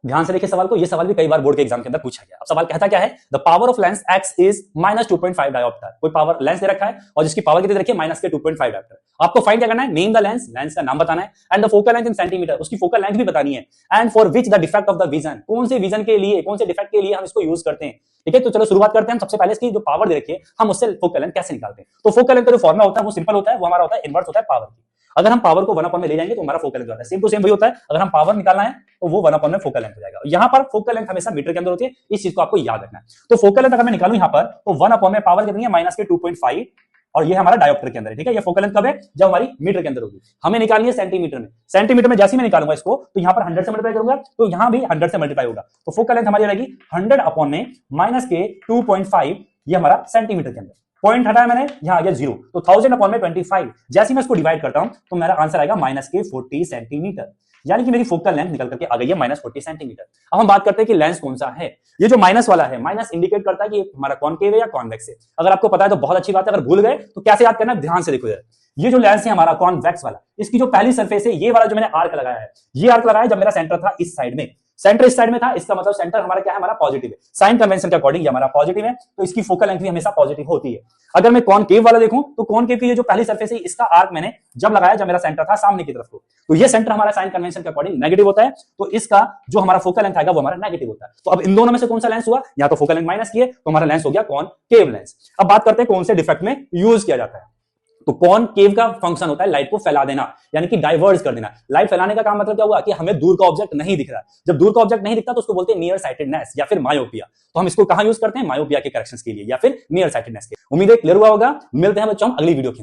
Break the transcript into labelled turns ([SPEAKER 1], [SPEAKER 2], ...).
[SPEAKER 1] ध्यान से देखिए सवाल को, ये सवाल भी कई बार बोर्ड के एग्जाम के अंदर पूछा गया। अब सवाल कहता क्या है, the power of lens x is -2.5 dioptre. कोई पावर लेंस दे रखा है और जिसकी पावर कितनी रखी है, -2.5 डायोप्टर। आपको फाइंड क्या करना है, नेम द लेंस, लेंस का नाम बताना है, and the focal length in centimetre, उसकी फोकल लेंथ भी बतानी है, and for which the defect of the vision, कौन से विजन के लिए, कौन से डिफेक्ट के लिए हम इसको यूज करते हैं। ठीक है, तो चलो शुरुआत करते हैं। हम सबसे पहले इसकी जो पावर दे रखी है, हम उससे फोकल लेंथ कैसे निकालते हैं। तो फोकल लेंथ का जो फॉर्मूला होता है वो सिंपल होता है, वो हमारा होता है इनवर्स होता है पावर की। अगर हम पावर को 1/में ले जाएंगे तो हमारा फोकल लेंथ होता है, सेम टू सेम वही होता है। अगर हम पावर निकालना है तो वो 1/में फोकल लेंथ हो जाएगा। यहां पर फोकल लेंथ हमेशा मीटर के अंदर होती है, इस चीज को आपको याद रखना है। तो फोकल लेंथ अगर मैं निकालूं यहां पर, तो 1/में पावर कितनी है, -2.5, और ये हमारा डायोप्टर के अंदर है। ठीक है, ये फोकल लेंथ कब है, जब हमारी मीटर के अंदर होगी। हमें निकालनी है सेंटीमीटर में। सेंटीमीटर में जैसे मैं निकालूंगा इसको, तो यहां पर 100 से मल्टीप्लाई करूंगा, तो यहां भी 100 से मल्टीप्लाई होगा। तो फोकल लेंथ हमारी रहेगी 100/-2.5, ये हमारा सेंटीमीटर के अंदर। पॉइंट हटाया मैंने, यहां आ गया 0, तो 1000/25। जैसे मैं इसको डिवाइड करता हूं तो मेरा आंसर आएगा -40 सेंटीमीटर, यानी कि मेरी फोकल लेंथ निकल करके आ गई है -40 सेंटीमीटर। अब हम बात करते हैं कि लेंस कौन सा है। ये जो माइनस वाला है, माइनस इंडिकेट करता है कि हमारा कॉनकेव है या कॉन्वेक्स है। अगर आपको पता है तो बहुत अच्छी बात है, अगर भूल गए तो कैसे याद करना है, ध्यान से देखो जरा। ये जो लेंस है हमारा कॉन्वेक्स वाला, इसकी जो पहली सरफेस है, ये वाला जो मैंने आर्क लगाया है, ये आर्क लगाया जब मेरा सेंटर था इस साइड में, सेंटर इस साइड में था, इसका मतलब सेंटर हमारा क्या है, हमारा पॉजिटिव है। साइन कन्वेंशन के अकॉर्डिंग ये हमारा पॉजिटिव है, तो इसकी फोकल लेंथ भी हमेशा पॉजिटिव होती है। अगर मैं कॉनकेव वाला देखूं, तो कॉनकेव की ये जो पहली सरफेस है, इसका आर्क मैंने जब लगाया जब मेरा सेंटर था सामने की तरफ को, तो ये सेंटर हमारा साइन कन्वेंशन के अकॉर्डिंग नेगेटिव होता है, तो इसका जो हमारा फोकल लेंथ आएगा वो हमारा नेगेटिव होता है। तो अब इन दोनों में से कौन सा लेंस हुआ, या तो फोकल लेंथ माइनस किए तो हमारा लेंस हो गया कॉनकेव लेंस। अब बात करते हैं कौन से डिफेक्ट में यूज किया जाता है। तो कॉनकेव का फंक्शन होता है लाइट को फैला देना, यानी कि डाइवर्ज कर देना। लाइट फैलाने का काम मतलब क्या हुआ कि हमें दूर का ऑब्जेक्ट नहीं दिख रहा। जब दूर का ऑब्जेक्ट नहीं दिखता तो उसको बोलते हैं नियर साइटेडनेस या फिर मायोपिया। तो हम इसको कहां यूज करते हैं, मायोपिया के करेक्शंस के लिए या फिर नियर साइटेडनेस के। उम्मीद है क्लियर हुआ होगा। मिलते हैं बच्चों अगली वीडियो के